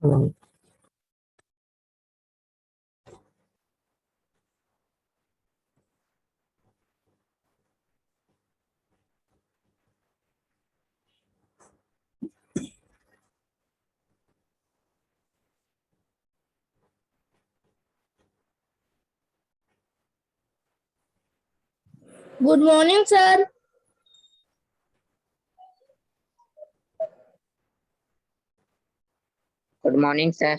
Hello. Good morning, sir. Good morning, sir.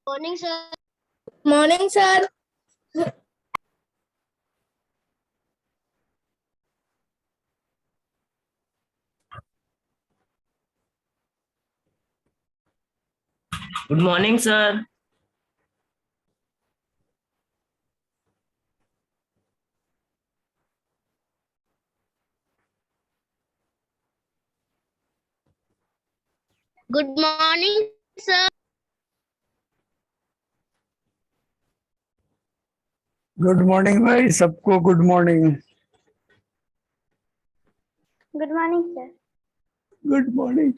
Morning, sir. Morning, sir. Good morning, sir. Good morning, sir. Good morning भाई सबको, good morning. Good morning, sir. Good morning.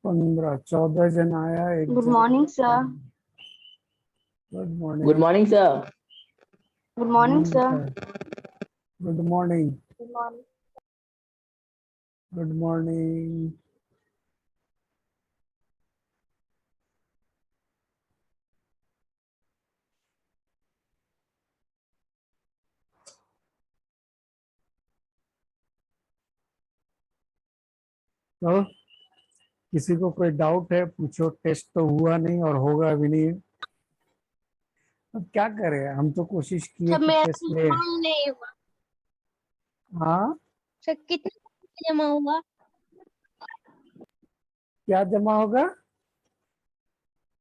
15-14 जन आया. एक Good morning, sir. Good Good morning. morning, sir. Good morning, sir. Good morning. Good morning. Good morning. तो किसी को कोई doubt है पूछो. टेस्ट तो हुआ नहीं और होगा भी नहीं. अब क्या करें, हम तो कोशिश किए सर कि मेरा टेस्ट ले. एग्जाम नहीं हुआ. हाँ, सर कितना जमा हुआ? क्या जमा होगा?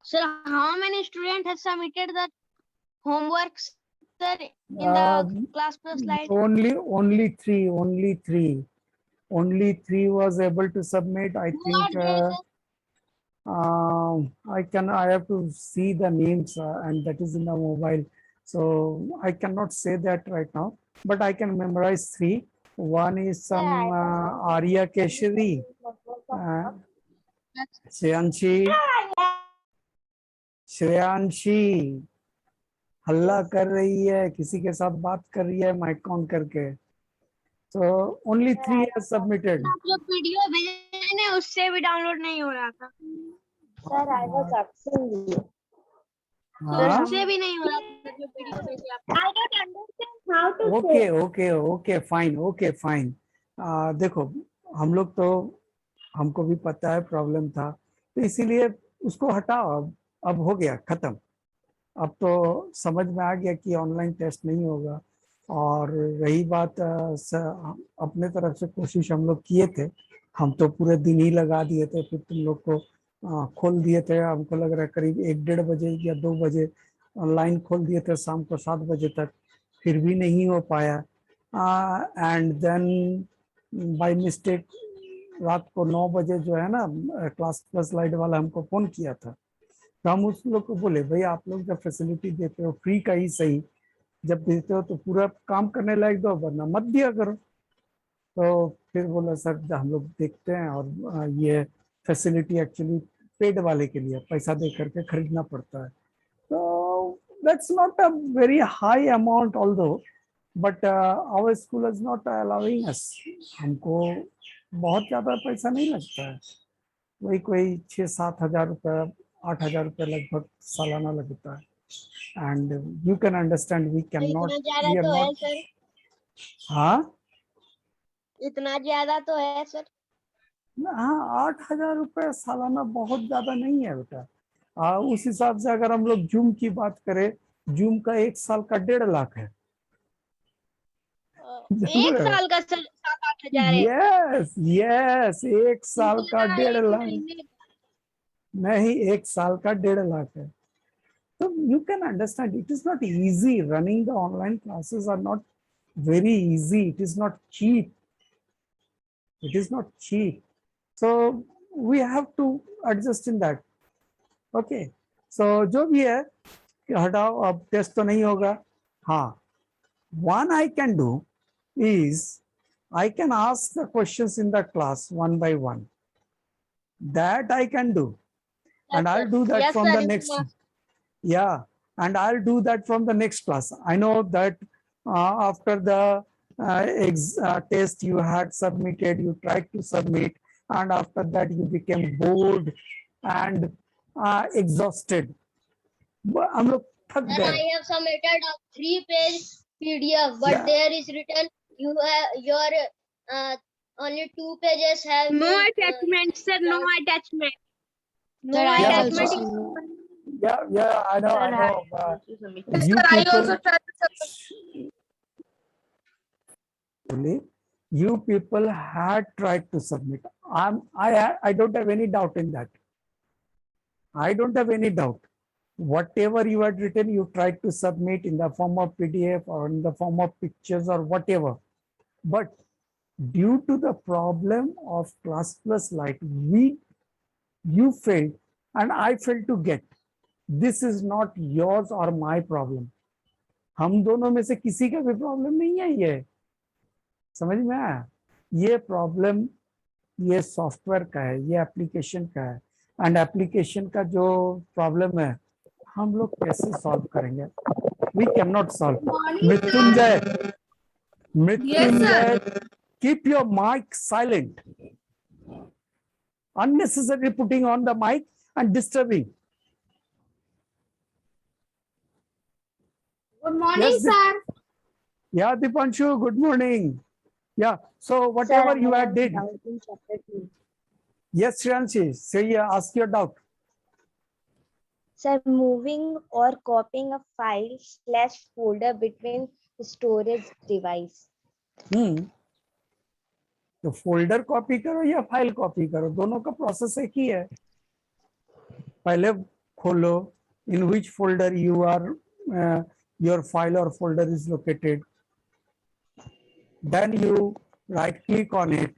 Sir, how many students have submitted the homework, sir, in the class plus slide? Only three. Only three was able to submit. I Who think are they, sir? I have to see the names, and that is in the mobile. So I cannot say that right now, but I can memorize three. One is some Arya Keshari, Shreyanshi हल्ला कर रही है, किसी के साथ बात कर रही है माइक ऑन करके. So only three have submitted. आप जो वीडियो भेजे ना उससे भी डाउनलोड नहीं हो रहा था. Sir, I was absent. Sir हाँ, उससे भी नहीं हो रहा था जो वीडियो भेजे आप. I don't understand how to okay fine. देखो, हम लोग तो, हमको भी पता है प्रॉब्लम था, तो इसीलिए उसको हटाओ. अब हो गया खत्म. अब तो समझ में आ गया कि ऑनलाइन टेस्ट नहीं होगा. और रही बात, अपने तरफ से कोशिश हम लोग किए थे. हम तो पूरे दिन ही लगा दिए थे, फिर तुम लोग को खोल दिए थे. हमको लग रहा है करीब 1-1:30 या 2 बजे ऑनलाइन खोल दिए थे, शाम को 7 बजे तक. फिर भी नहीं हो पाया. एंड देन बाय मिस्टेक रात को 9 बजे जो है ना, क्लास प्लस लाइट वाला हमको फोन किया था. तो हम उस लोग को बोले, भाई आप लोग जब फैसिलिटी देते हो फ्री का ही सही, जब देते हो तो पूरा काम करने लायक दो, वरना मत दिया करो. तो फिर बोला सर हम लोग देखते हैं, और ये फैसिलिटी एक्चुअली पेड वाले के लिए पैसा दे करके खरीदना पड़ता है. तो that's not a very high amount although, but our school is not allowing us. हमको बहुत ज्यादा पैसा नहीं लगता है. वही कोई 6-7 हजार रुपया, 8 हजार रुपया लगभग सालाना लगता है. And you can understand we can not, इतना ज्यादा वी आर तो है नॉट. सर. हाँ इतना ज्यादा तो है सर. हाँ, 8 हजार रुपये सालाना बहुत ज्यादा नहीं है बेटा. उस हिसाब से अगर हम लोग जूम की बात करें, जूम का 1 साल का 1.5 लाख है. एक साल का सर 7-8 हजार है. यस 1 साल का 1.5 लाख. नहीं, 1 साल का 1.5 लाख है. So you can understand it is not easy. Running the online classes are not very easy. It is not cheap. It is not cheap. So we have to adjust in that. Okay. So जो भी है हटाओ, अब test तो नहीं होगा. हाँ, one I can do is I can ask the questions in the class one by one. That I can do, and I'll do that Yes, from sir. the next. Yeah, and I'll do that from the next class. I know that after the test you had submitted, you tried to submit, and after that you became bored and exhausted. हम लोग थक Sir, गए. I have submitted a 3-page PDF, but Yeah. there is written you have your only 2 pages have No been, attachment, sir. No attachment. Sir, I Yeah, also but- submitted. Yeah, I know, I know. You Sir, I people, also tried to submit. you people had tried to submit. I don't have any doubt in that. I don't have any doubt. Whatever you had written, you tried to submit in the form of PDF or in the form of pictures or whatever. But due to the problem of Class Plus Lite, you failed and I failed to get. This is not yours or my problem. हम दोनों में से किसी का भी problem नहीं है. ये समझ में आया? ये प्रॉब्लम ये सॉफ्टवेयर का है, ये एप्लीकेशन का है. एंड एप्लीकेशन का जो प्रॉब्लम है हम लोग कैसे सॉल्व करेंगे? We can not solve. Mrityunjay, keep your mike silent. Unnecessary putting on the mic and disturbing. Good morning, Yes, sir. Yeah, Dipanshu, good morning. Yeah, so whatever you had did. Yes, Shriyanshi, say ask your doubt. Sir, moving or copying a file / folder between storage device. तो folder copy करो या file copy करो, दोनों का process एक ही है. पहले खोलो in which folder you are your file or folder is located. Then you right click on it,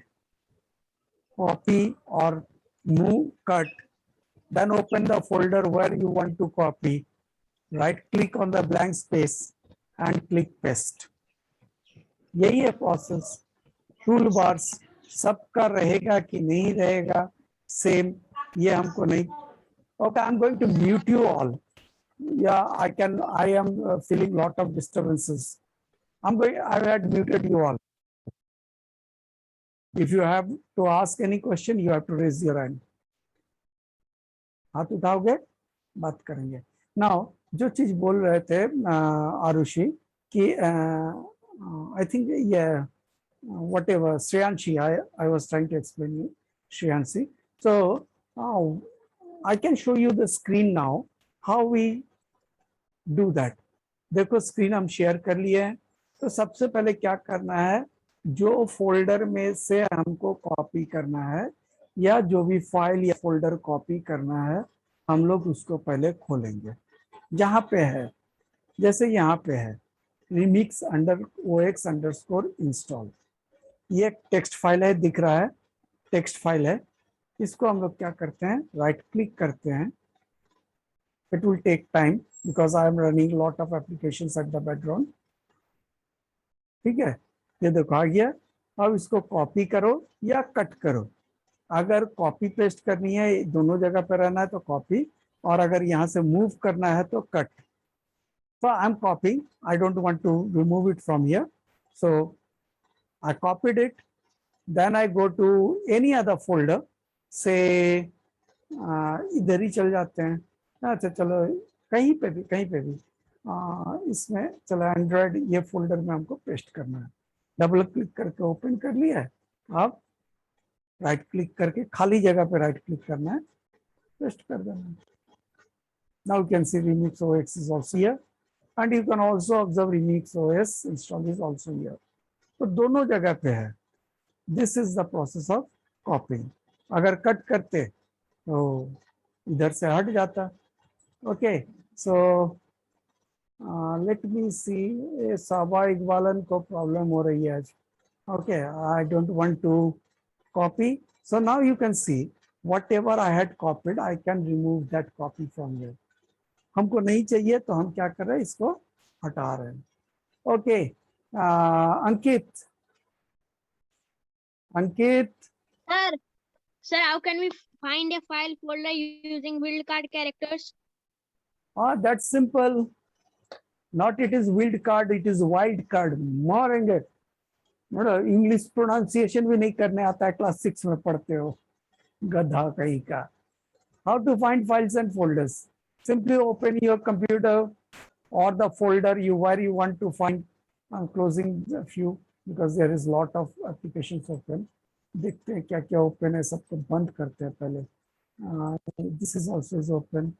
copy or move, cut. Then open the folder where you want to copy. Right click on the blank space and click paste. यही है process. Tool bars सबका रहेगा कि नहीं रहेगा same, ये हमको नहीं. Okay, I'm going to mute you all. Yeah, I am feeling lot of disturbances. I had muted you all. If you have to ask any question, you have to raise your hand. हाथ उठाओगे बात करेंगे. Now, जो चीज बोल रहे थे आरुषि कि I think yeah, whatever Shriyanshi, I was trying to explain you Shriyanshi. So I can show you the screen now how we do that. देखो स्क्रीन हम शेयर कर लिए हैं. तो सबसे पहले क्या करना है, जो फोल्डर में से हमको कॉपी करना है या जो भी फाइल या फोल्डर कॉपी करना है, हम लोग उसको पहले खोलेंगे. जहाँ पे है, जैसे यहाँ पे है remix ox _ install. ये एक टेक्स्ट फाइल है, दिख रहा है टेक्स्ट फाइल है. इसको हम लोग क्या करते हैं, राइट क्लिक करते हैं. It will take time because I am running lot of applications at the background. ठीक है, ये देखो आ गया. अब इसको कॉपी करो या कट करो. अगर कॉपी पेस्ट करनी है, दोनों जगह पर रहना है तो कॉपी, और अगर यहाँ से मूव करना है तो cut. So I am copying. I don't want to remove it from here. So I copied it. Then I go to any other folder. Say इधर ही चल जाते हैं. अच्छा चलो कहीं पे भी इसमें चलो एंड्रॉयड ये फोल्डर में हमको पेस्ट करना है. डबल क्लिक करके ओपन कर लिया है. अब राइट क्लिक करके खाली जगह पे राइट क्लिक करना है, पेस्ट कर देना है. Now you can see Remix OS is also here, and you can also observe Remix OS install is also here. तो दोनों जगह पे है. This is the process of copying. अगर कट करते तो इधर से हट जाता। ओके, सो लेट मी सी, साबा इकबालन को प्रॉब्लम हो रही है आज। Okay, I don't want to copy. So now you can see whatever I had copied, I can remove that copy from here. हमको नहीं चाहिए तो हम क्या कर रहे हैं, इसको हटा रहे हैं। Okay, Ankit, Ankit, Sir, how can we find a file folder using wildcard characters? that's simple. Not it is wild card, it is wild card. मारेंगे, मतलब इंग्लिश प्रोनाउंसिएशन भी नहीं करने आता है, क्लास 6 में पढ़ते हो, गधा कहीं का। How to find files and folders? Simply open your computer or the folder where you want to find. I'm closing a few because there is lot of applications open. देखते हैं क्या क्या ओपन है, सबको बंद करते हैं पहले। This is also is open,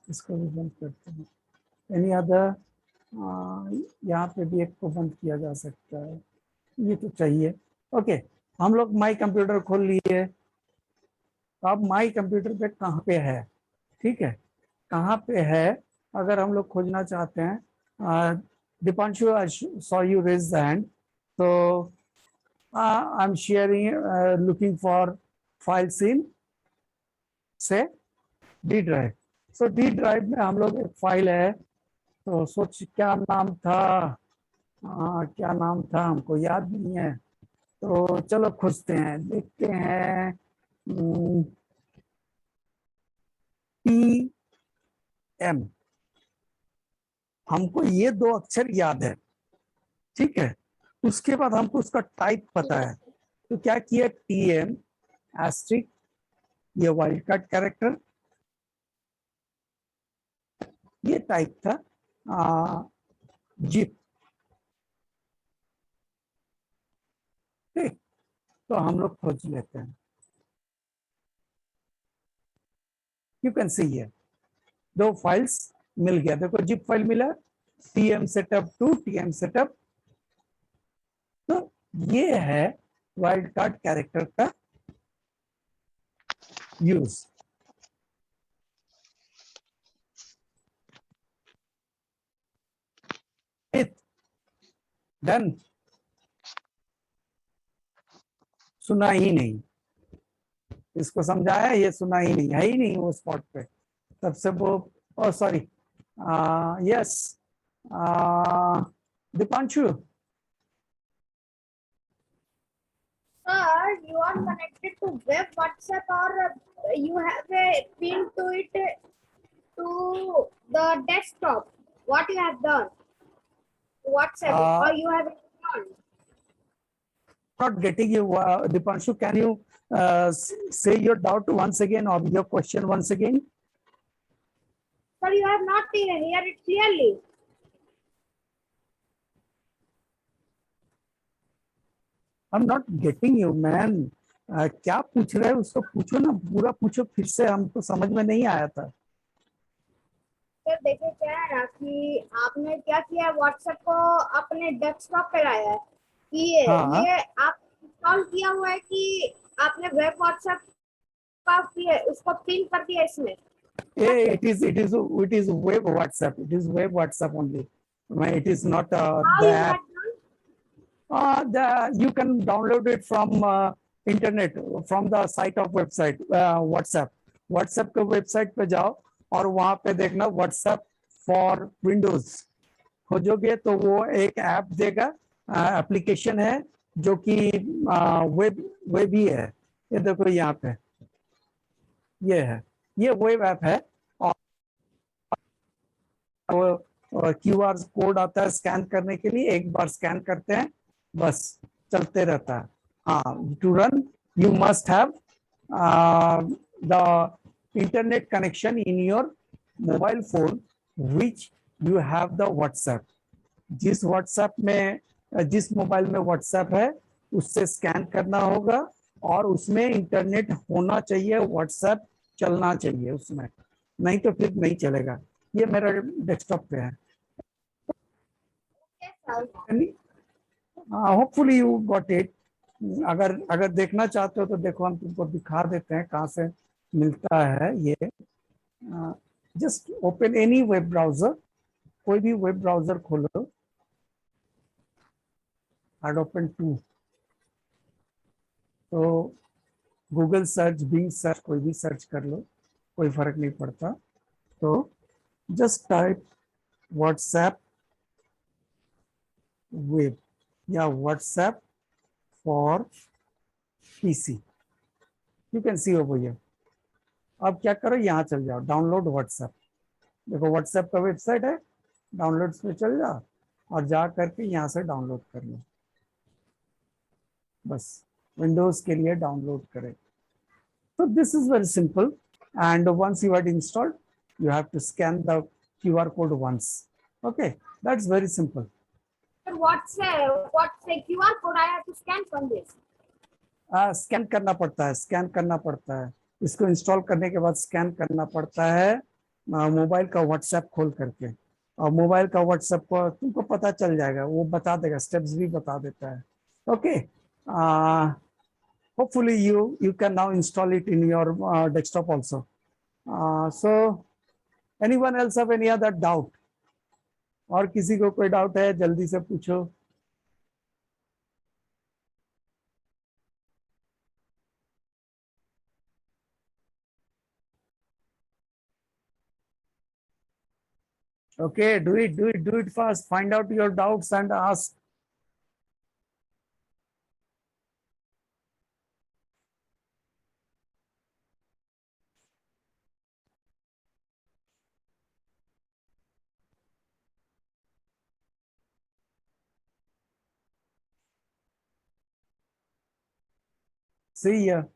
इसको भी बंद करते हैं। Any other? यहाँ पे भी एक को बंद किया जा सकता है, ये तो चाहिए। ओके, हम लोग माई कंप्यूटर खोल लिए। अब माई कंप्यूटर पे कहाँ पे है, ठीक है, कहाँ पे है अगर हम लोग खोजना चाहते हैं। Deepanshu, I saw you raise the hand, तो I am sharing looking for files in से D drive. So D drive में हम लोग एक फाइल है, तो सोच क्या नाम था, क्या नाम था हमको याद नहीं है, तो चलो खोजते हैं, देखते हैं। TM, हमको ये 2 अक्षर याद है, ठीक है, उसके बाद हमको उसका टाइप पता है, तो क्या किया, TM एस्ट्रिक, ये वाइल्ड कार्ड कैरेक्टर, ये टाइप था जिप, ठीक, तो हम लोग खोज लेते हैं। यू कैन सी है 2 फाइल्स मिल गया, देखो जिप फाइल मिला, TM सेटअप 2, TM सेटअप, तो ये है वाइल्ड कार्ड कैरेक्टर का यूज। डन, सुना ही नहीं, इसको समझाया, ये सुना ही नहीं, है ही नहीं वो स्पॉट पे, तब से वो, oh sorry, yes, Deepanshu, Sir, you are connected to web WhatsApp or you have a pin to it to the desktop. What you have done? WhatsApp or you have it on? not getting you, Dीपांशु, can you say your doubt once again or your question once again? Sir, you have not heard it clearly. I'm not getting you, man. क्या पूछ रहे हो, उसको पूछो ना, पूरा पूछो फिर से, हमको समझ में नहीं आया था। सर देखिए क्या है ना कि आपने क्या किया, व्हाट्सएप को अपने डेस्कटॉप पे लाया है कि ये आप इंस्टॉल किया हुआ है कि आपने वेब व्हाट्सएप का उसको पिन कर दिया इसमें। It is web WhatsApp. It is web WhatsApp only. It is not the app. You can download it from internet, from the site of website WhatsApp. WhatsApp के वेबसाइट पे जाओ और वहां पे देखना WhatsApp फॉर विंडोज, खोजोगे तो वो एक ऐप देगा, एप्लीकेशन है जो कि वेब ही है। ये देखो यहाँ पे ये है, ये वेब ऐप है, और QR कोड आता है स्कैन करने के लिए, एक बार स्कैन करते हैं बस चलते रहता है। हाँ, to run you must have the internet connection in your mobile phone which you have the WhatsApp. जिस व्हाट्सएप में, जिस मोबाइल में व्हाट्सएप है उससे स्कैन करना होगा और उसमें इंटरनेट होना चाहिए, व्हाट्सएप चलना चाहिए उसमें, नहीं तो फिर नहीं चलेगा। ये मेरा डेस्कटॉप पे है। Hopefully you got it. अगर देखना चाहते हो तो देखो, हम तुमको दिखा देते हैं कहाँ से मिलता है ये। Just open any web browser, कोई भी वेब ब्राउजर खोलो, एड ओपन टू, तो गूगल सर्च, बिंग सर्च, कोई भी सर्च कर लो, कोई फर्क नहीं पड़ता। तो जस्ट टाइप व्हाट्सएप वेब या WhatsApp for PC, you can C over here. अब क्या करो, यहाँ चल जाओ, डाउनलोड व्हाट्सएप। देखो व्हाट्सएप का वेबसाइट है, डाउनलोड्स पे चल जाओ और जा करके यहाँ से डाउनलोड कर लो। बस विंडोज के लिए डाउनलोड करें। So this is very simple, and once you had installed, you have to scan the QR code once. Okay, that's very simple. Sir, what's the QR code I have to scan from this? Scan करना पड़ता है, scan करना पड़ता है। इसको install करने के बाद स्कैन करना पड़ता है मोबाइल का व्हाट्सएप खोल करके, और मोबाइल का व्हाट्सएप को तुमको पता चल जाएगा, वो बता देगा, स्टेप्स भी बता देता है। Okay, hopefully you can now install it in your desktop also. So anyone else have any other doubt? और किसी को कोई डाउट है जल्दी से पूछो। Okay, do it fast. Find out your doubts and ask. See here,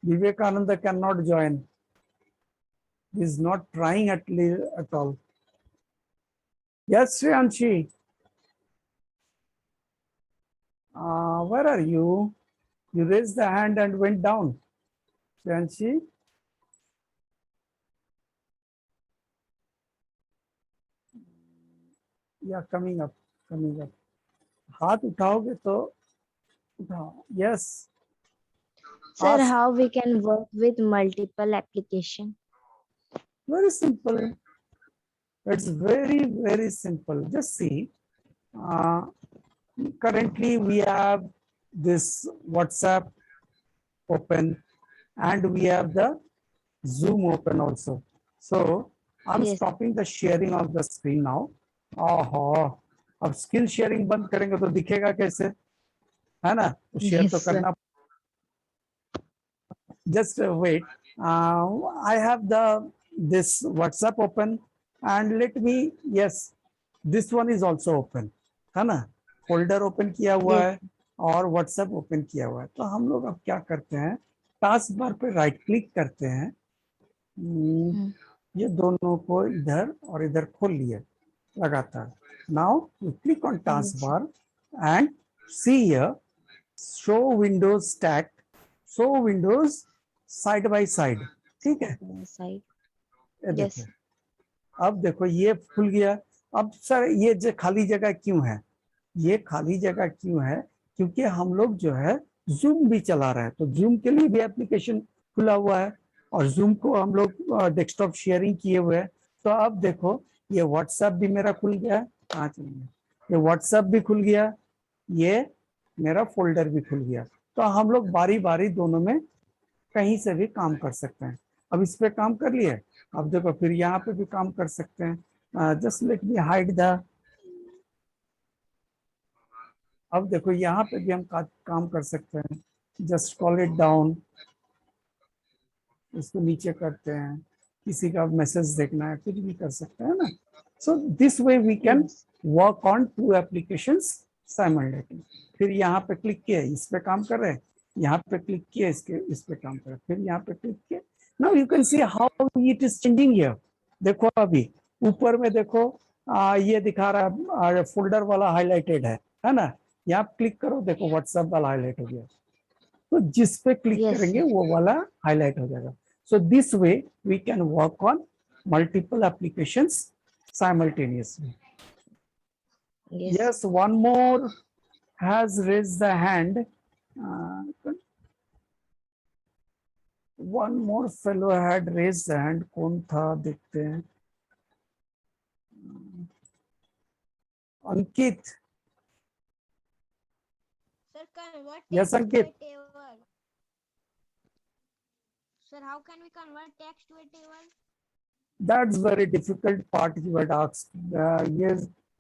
Vivekananda cannot join. He is not trying at all. Yes, Shreyanshi. Where are you? You raised the hand and went down. Shreyanshi. Yeah, coming up. हाथ उठाओगे तो उठाओ. Yes. Sir, Ask. how we can work with multiple application? Very simple. It's very simple. Just see. Currently, we have this WhatsApp open, and we have the Zoom open also. So I'm Yes. stopping the sharing of the screen now. Oh, अब screen sharing बंद करेंगे तो दिखेगा कैसे, है ना? तो share Yes, तो sir. करना। Just wait. I have this WhatsApp open, and let me, yes, this one is also open, है ना? फोल्डर ओपन किया हुआ Yes. है और WhatsApp ओपन किया हुआ है। तो हम लोग अब क्या करते हैं, टास्क बार पे राइट क्लिक करते हैं, ये दोनों को इधर और इधर खोल लिए लगातार। Now you click on task bar and see here, show Windows stack, show Windows side by side, ठीक है? Side. ये Yes. देखो, अब देखो ये खुल गया। अब सर ये जो खाली जगह क्यों है, ये खाली जगह क्यों है? क्योंकि हम लोग जो है जूम भी चला रहे हैं, तो जूम के लिए भी एप्लीकेशन खुला हुआ है और जूम को हम लोग डेस्कटॉप शेयरिंग किए हुए हैं। तो अब देखो ये व्हाट्सएप भी मेरा खुल गया है, कहाँ चल गया? ये व्हाट्सएप भी खुल गया, ये मेरा फोल्डर भी खुल गया। तो हम लोग बारी बारी दोनों में कहीं से भी काम कर सकते हैं। अब इस पे काम कर लिए, अब देखो फिर यहाँ पे भी काम कर सकते हैं। Just let me hide the, अब देखो यहाँ पे भी हम काम कर सकते हैं। जस्ट कॉल इट डाउन, इसको नीचे करते हैं, किसी का मैसेज देखना है, कुछ भी कर सकते हैं ना। So this way we can work on two applications simultaneously. फिर यहाँ पे क्लिक किए, इस पे काम कर रहे हैं, यहाँ पे क्लिक किए, इस पे काम कर रहे हैं, फिर यहाँ पे क्लिक किए। Now you can see how it is changing here. देखो अभी ऊपर में देखो ये दिखा रहा है फोल्डर वाला हाईलाइटेड है ना? यहाँ क्लिक करो, देखो व्हाट्सएप वाला हाईलाइट हो गया। तो जिस पे क्लिक Yes, करेंगे sir. वो वाला हाईलाइट हो जाएगा। So this way we can work on multiple applications simultaneously. Yes. Yes, one more has raised the hand. One more fellow had raise hand, कौन था देखते हैं। अंकित, Sir, convert yes text to a Ankit, table. Sir, how can we convert text to a table? that's very difficult part you had asked. ये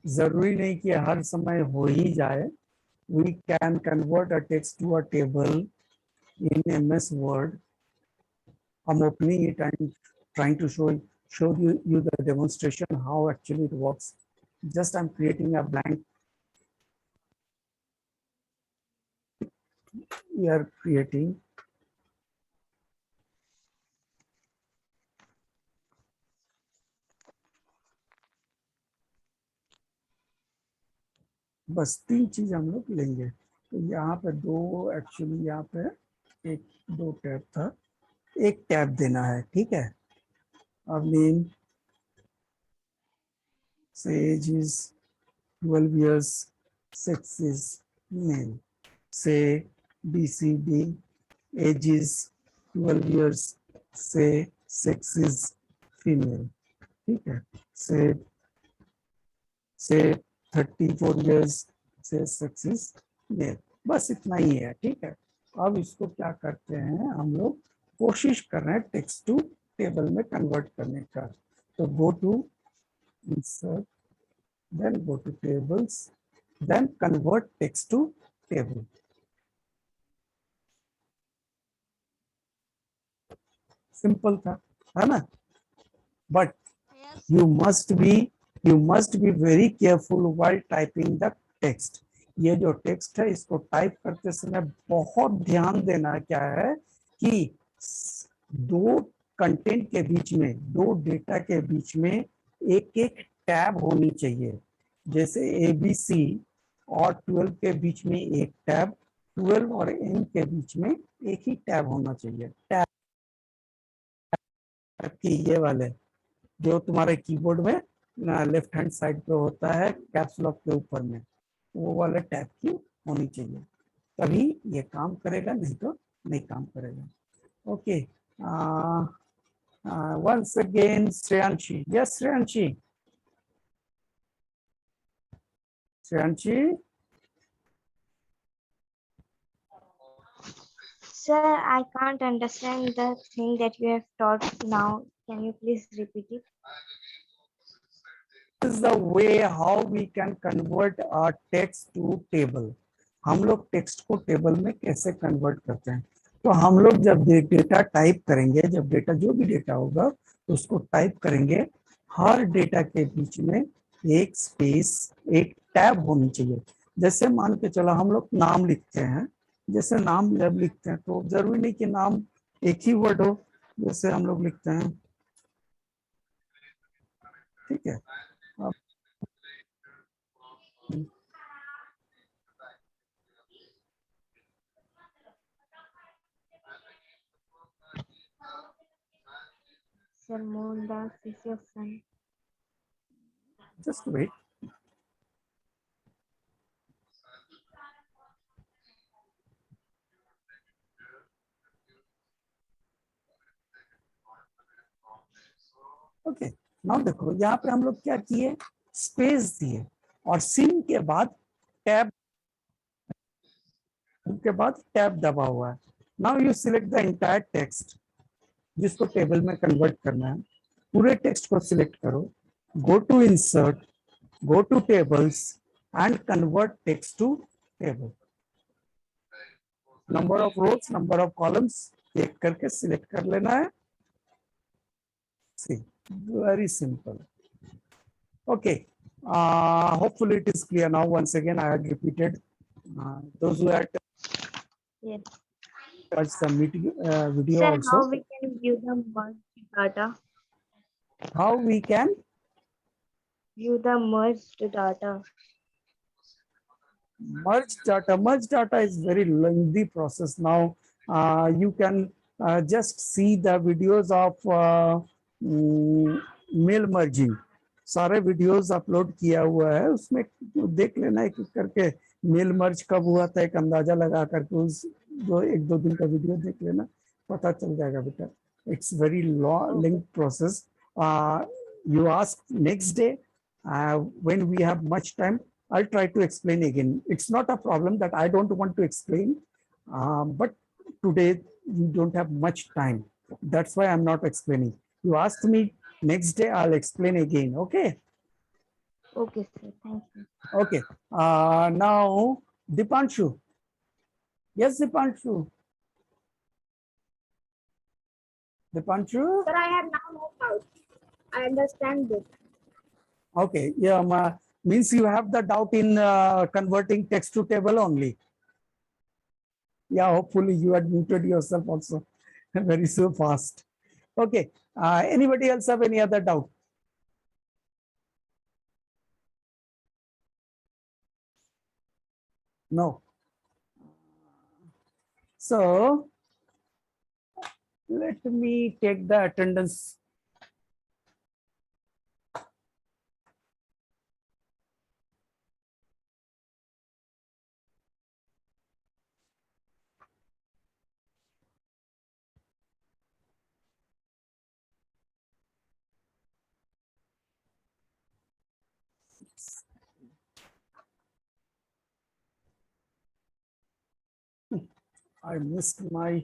जरूरी नहीं कि हर समय हो ही जाए. We can convert a text to a table in MS Word. I'm opening it and trying to show you the demonstration how actually it works. Just I'm creating a blank. We are creating. बस 3 चीज हम लोग लेंगे. तो यहाँ पे दो, actually यहाँ पे एक 2 टैब था, एक टैब देना है. ठीक है. अब name say age is 12 years, sex is male. Say BCD, age is 12 years, say sex is female. ठीक है. say 34 years, say sex is male. बस इतना ही है. ठीक है. अब इसको क्या करते हैं हम लोग, कोशिश कर रहे हैं टेक्स्ट टू टेबल में कन्वर्ट करने का. तो go to insert, then go to tables, then convert text to table. Simple था, है ना? But Yes. you must be very careful while typing the text. ये जो टेक्स्ट है इसको टाइप करते समय बहुत ध्यान देना क्या है कि दो कंटेंट के बीच में, दो डेटा के बीच में एक एक टैब होनी चाहिए. जैसे ABC और 12 के बीच में एक टैब, 12 और N के बीच में एक ही टैब होना चाहिए. टैब की ये वाले जो तुम्हारे कीबोर्ड में लेफ्ट हैंड साइड पे होता है कैप्स लॉक के ऊपर में, वो वाले टैब की होनी चाहिए, तभी ये काम करेगा, नहीं तो नहीं काम करेगा. Okay. once again Shreyanshi. Yes Shreyanshi. Shreyanshi. Sir, I can't understand the thing that you have taught now. Can you please repeat it? This is the way how we can convert our text to table. हम लोग text को table में कैसे convert करते हैं. तो हम लोग जब डेटा टाइप करेंगे, जब डेटा जो भी डेटा होगा उसको टाइप करेंगे, हर डेटा के बीच में एक स्पेस, एक टैब होनी चाहिए. जैसे मान के चलो हम लोग नाम लिखते हैं, जैसे नाम जब लिखते हैं तो जरूरी नहीं कि नाम एक ही वर्ड हो. जैसे हम लोग लिखते हैं, ठीक है. Sir, Mohandas is your son. Just wait. Okay. Now देखो यहाँ पे हम लोग क्या किए, स्पेस दिए और सिन के बाद टैब दबा हुआ है. Now you select the entire text जिसको टेबल में कन्वर्ट करना है. पूरे टेक्स्ट को सिलेक्ट करो, go to insert, go to tables and convert text to table. Number of rows, number of columns एक करके सिलेक्ट कर लेना है. See, very simple. Okay. Hopefully it is clear now. Once again, I had repeated. Those who had Yes. watched the video Sir, also. how we can view the merged data? How we can View the merged data. merge data. Merge data is very lengthy process. Now you can just see the videos of mail merging. सारे videos upload किया हुआ है, उसमें देख लेना एक एक करके. मेल मर्ज कब हुआ था एक अंदाजा लगा करके उस 1-2 दिन का वीडियो देख लेना. पता चल जाएगा बेटा. It's very long, length process. You ask next day when we have much time. I'll try to explain again. It's not a problem that I don't want to explain, but today we don't have much time. That's why I'm not explaining. You ask me next day, I'll explain again. Okay. Okay, sir. Thank you. Okay. Now, Dipanshu. Yes, Dipanshu. Dipanshu. Sir, I have now no doubt. I understand it. Okay. Yeah. Means you have the doubt in converting text to table only. Yeah. Hopefully you admitted yourself also very so fast. Okay. Anybody else have any other doubt? No. So let me take the attendance. I missed my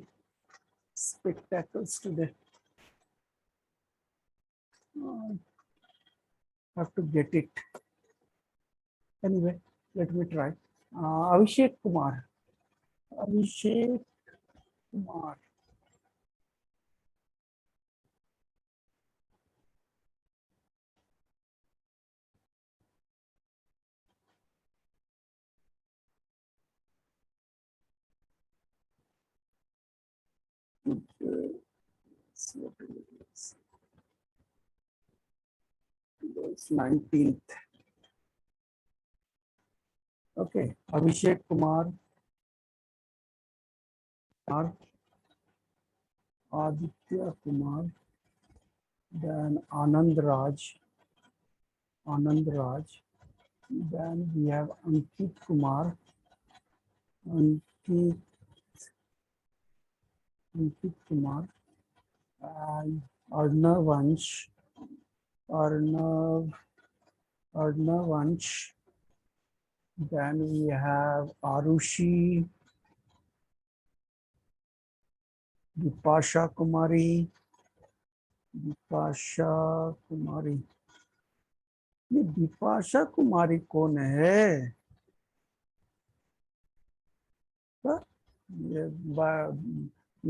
spectacles today. Have to get it. Anyway, let me try. Abhishek Kumar. Abhishek Kumar. It's 19th. Okay, Abhishek Kumar, Aditya Kumar, then Anand Raj, then we have Ankit Kumar, Ankit Kumar, and Arnav Vansh, then we have Arushi, Dipasha Kumari. ये दीपाशा कुमारी कौन है? ये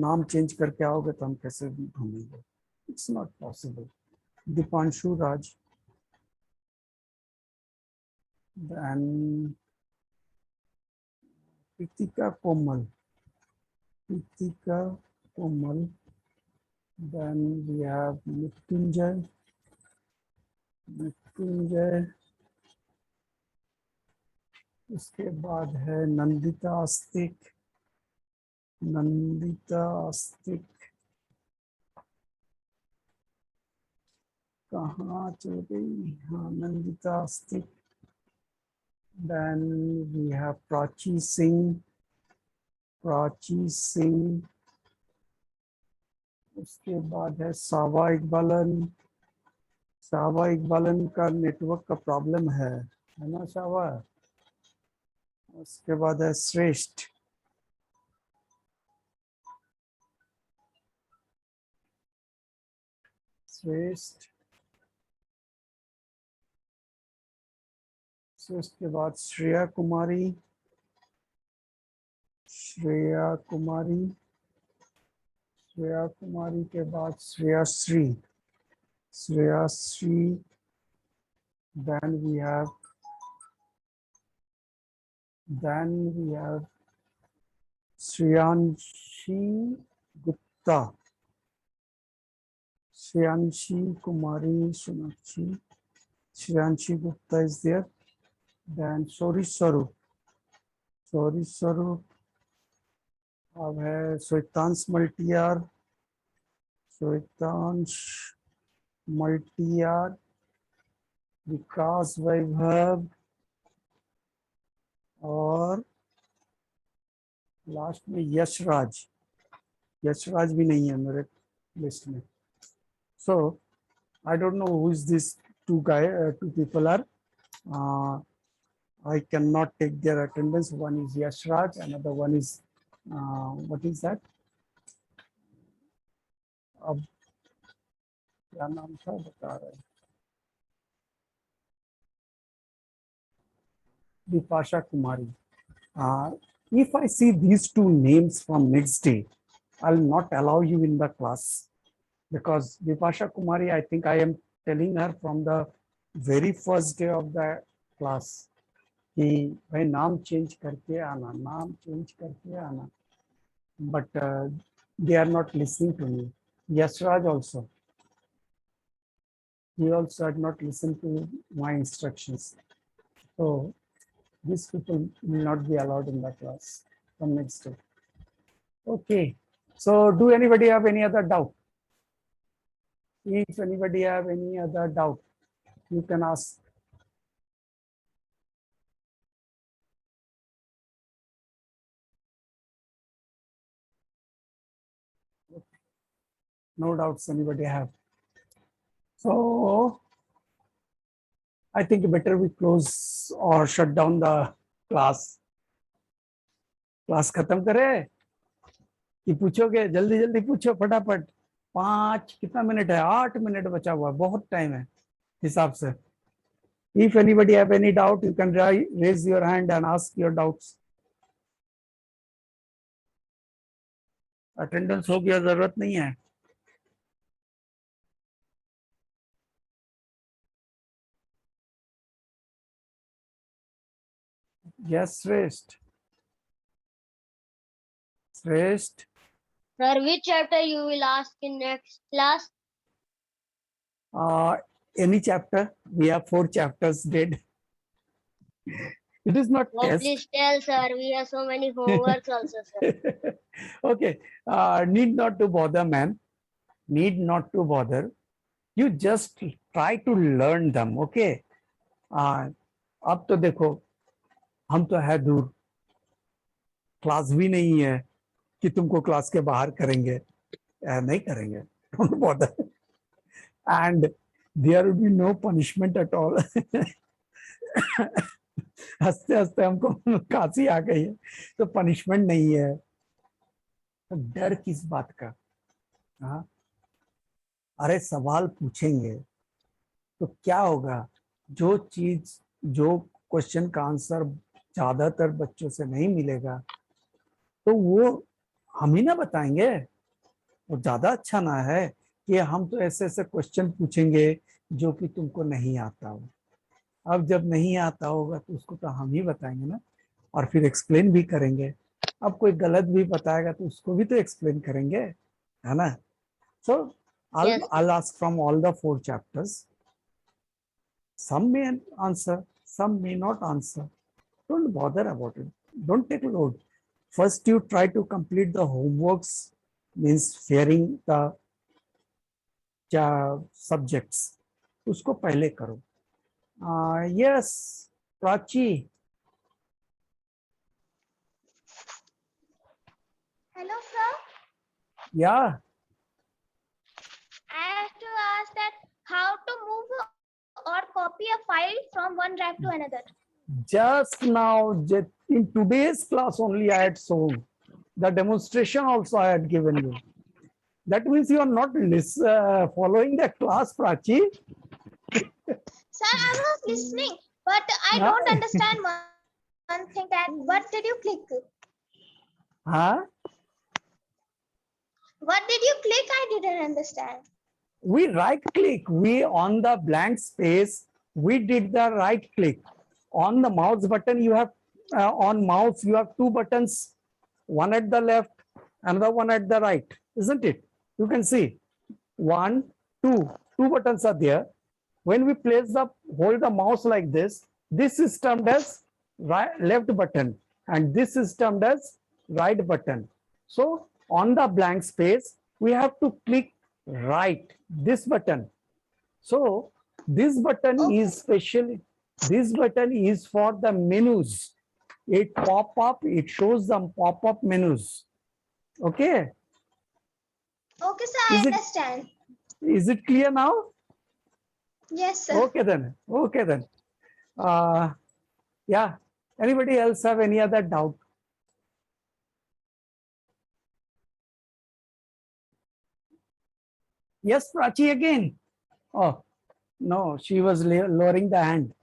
नाम change करके आओगे तो हम कैसे ढूंढेंगे? It's not possible. Deepanshu Raj, then Kritika Komal, then we have Mrityunjay, उसके बाद है नंदिता आस्तिक, कहाँ चल गई? हाँ, नंदिता आस्तिक. Then we have Prachi Singh, उसके बाद है सावा इकबालन का नेटवर्क का प्रॉब्लम है ना सावा? उसके बाद है श्रेष्ठ, उसके बाद श्रेया कुमारी, के बाद Shreya Shri, then we have Shreyanshi Gupta, Shreyanshi Gupta is there. Then Sori Sarup, अब है श्वेतांश मल्टियार, विकास वैभव, और लास्ट में यशराज. यशराज भी नहीं है मेरे लिस्ट में. So I don't know who is this two people are. I cannot take their attendance. One is Yashraj, another one is what is that? अब क्या नाम था बता रहे हैं. Bipasha Kumari. If I see these two names from next day, I'll not allow you in the class, because Bipasha Kumari, I think I am telling her from the very first day of the class कि भाई नाम change करके आना, नाम change करके आना. But they are not listening to me. Yashraj also. He also had not listened to my instructions. So these people will not be allowed in the class from next day. Okay. So do anybody have any other doubt? If anybody have any other doubt, you can ask. No doubts anybody have. So I think better we close or shut down the class. Class खत्म करे कि पूछोगे? जल्दी जल्दी पूछो फटाफट. 5 कितना minute है? 8 मिनट बचा हुआ, बहुत टाइम है हिसाब से. If anybody have any doubt, you can raise your hand and ask your doubts. Attendance हो गया, जरूरत नहीं है. Yes, Shrest. Shrest. Sir, which chapter you will ask in next class? Any chapter. We have 4 chapters did. It is not Oh, test. please tell, sir. We have so many homeworks also, sir. Okay. Need not to bother, man. Need not to bother. You just try to learn them. Okay. अब तो देखो, हम तो है दूर, class भी नहीं है कि तुमको क्लास के बाहर करेंगे. नहीं करेंगे. Don't bother. And there will be no punishment at all. हंसते हंसते हमको काशी आ गई है, तो पनिशमेंट नहीं है. तो डर किस बात का? हाँ, अरे सवाल पूछेंगे तो क्या होगा? जो चीज, जो क्वेश्चन का आंसर ज्यादातर बच्चों से नहीं मिलेगा, तो वो हम ही ना बताएंगे. वो ज्यादा अच्छा ना है कि हम तो ऐसे ऐसे क्वेश्चन पूछेंगे जो कि तुमको नहीं आता हो. अब जब नहीं आता होगा तो उसको तो हम ही बताएंगे ना, और फिर एक्सप्लेन भी करेंगे. अब कोई गलत भी बताएगा तो उसको भी तो एक्सप्लेन करेंगे, है ना? सो Yes. I'll ask from all the 4 chapters. Some may answer, some may not answer. Don't bother about it. Don't take load. First, you try to complete the homeworks, means fearing the subjects. उसको पहले करो. Yes, Prachi. Hello, sir. Yeah. I have to ask that how to move or copy a file from one drive to another. Just now, in today's class only I had shown. The demonstration also I had given you. That means you are not following the class, Prachi. Sir, I was listening, but I Yeah. don't understand one thing. That what did you click? Huh? What did you click? I didn't understand. We right click. We on the blank space, we did the right click. On the mouse button, you have on mouse you have 2 buttons, one at the left, another one at the right, isn't it? You can see 1, 2 buttons are there. When we hold the mouse like this is termed as left button, and this is termed as right button. So on the blank space, we have to click right, this button. So this button is specially, this button is for the menus. It pop up, it shows the pop-up menus. Okay. Okay, sir, I Is it- understand. Is it clear now? Yes, sir. Okay then. Okay then. Yeah. Anybody else have any other doubt? Yes, Prachi again. Oh, no, she was lowering the hand.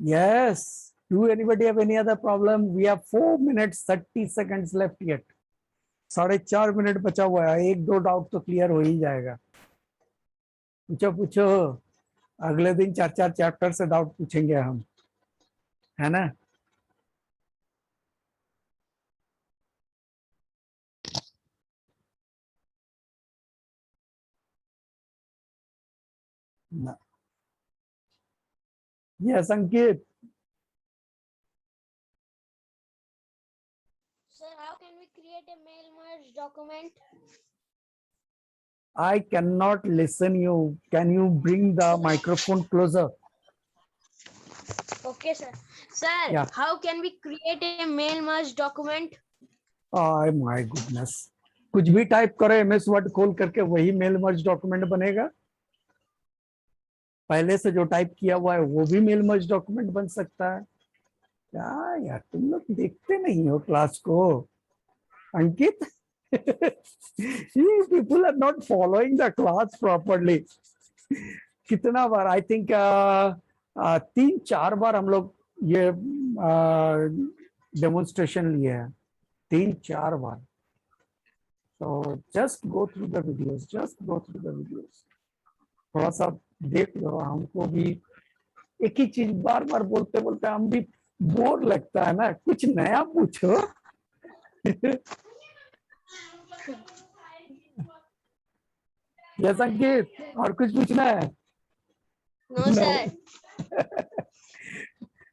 Yes. Do anybody have any other problem? We have 4 minutes 30 seconds left yet. 4.5 minute बचा हुआ है. एक दो doubt तो clear हो ही जाएगा. पूछो पूछो. अगले दिन 4 चैप्टर से डाउट पूछेंगे हम, है ना? Yes, Ankit. Sir, how can we create a mail merge document? I cannot listen you. Can you bring the microphone closer? Okay, sir. Sir, Yeah. how can we create a mail merge document? Oh my goodness. कुछ भी type करो MS word खोल करके वही mail merge document बनेगा. पहले से जो टाइप किया हुआ है वो भी मेल मर्ज डॉक्यूमेंट बन सकता है. क्या यार तुम लोग देखते नहीं हो क्लास को? अंकित, you people are not following the class properly. कितना बार आई थिंक 3-4 बार हम लोग ये डेमोन्स्ट्रेशन लिए हैं. 3-4 बार. So just go through the videos. Just go through the videos. थोड़ा सा देख लो. हमको भी एक ही चीज बार बार बोलते बोलते हम भी बोर लगता है ना. कुछ नया पूछो. यस अंकित, और कुछ पूछना है? No, No. sir.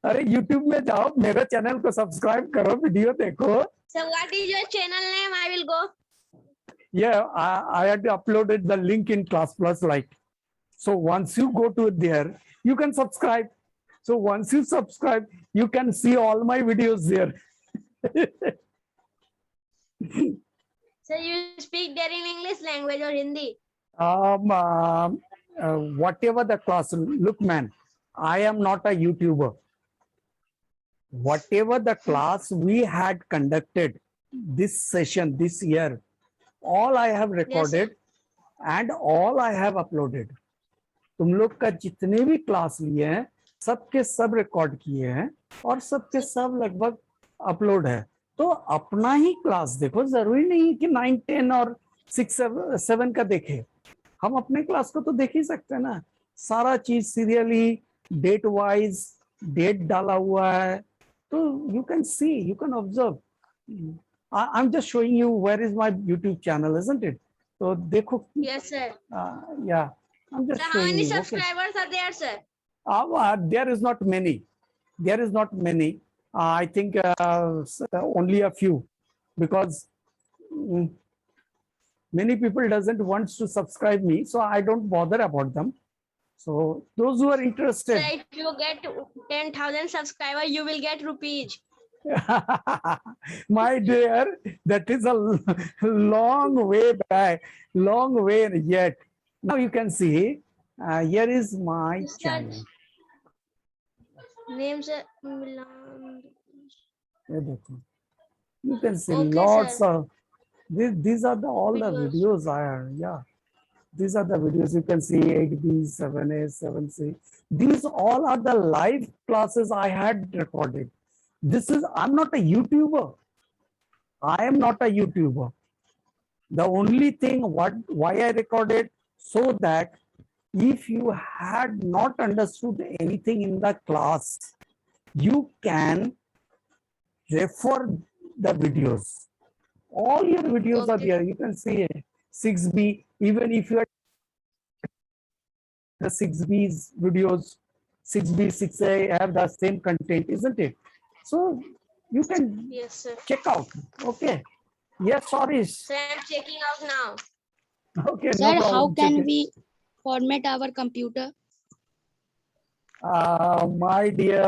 अरे YouTube में जाओ, मेरे चैनल को सब्सक्राइब करो, वीडियो देखो. Sir, what is your channel name? I will go. Yeah, I had uploaded the link in Class Plus Lite. So once you go to there, you can subscribe. So once you subscribe, you can see all my videos there. Sir, you speak there in English language or Hindi? Whatever the class, look man, I am not a YouTuber. Whatever the class we had conducted this session this year, all I have recorded and all I have uploaded. तुम लोग का जितने भी class लिए हैं सबके सब record किए हैं और सबके सब लगभग अपलोड है. तो अपना ही क्लास देखो. जरूरी नहीं कि 9, 10 और 6, 7 का देखे. हम अपने क्लास को तो देख ही सकते हैं ना. सारा चीज सीरियली डेट वाइज डेट डाला हुआ है. तो you can see, you can observe. I am just showing you where is my YouTube channel, isn't it? तो देखो. Yes, sir. या I'm just Sir, how showing many you. Okay. subscribers are there, sir? There is not many. There is not many. I think only a few, because many people doesn't want to subscribe me, so I don't bother about them. So those who are interested. Sir, if you get 10,000 subscribers, you will get rupees. My dear, that is a long way back, long way yet. Now you can see, here is my Yes, sir. channel. Name, sir. Milan. ये देखो. You can see Okay, lots sir. of these are all the Videos. videos I are. Yeah, these are the videos. You can see 8B, 7A, 7C. These all are the live classes I had recorded. This is, I'm not a YouTuber. I am not a YouTuber. The only thing why I recorded, so that if you had not understood anything in the class, you can refer the videos. All your videos are Okay. there. You can see 6B, even if you are the 6B's videos, 6B, 6A have the same content, isn't it? So you can Yes, sir. check out. Okay. Yes, sorry. Sir, I'm checking out now. Okay. Sir, no how problem. can Check it. we format our computer? My dear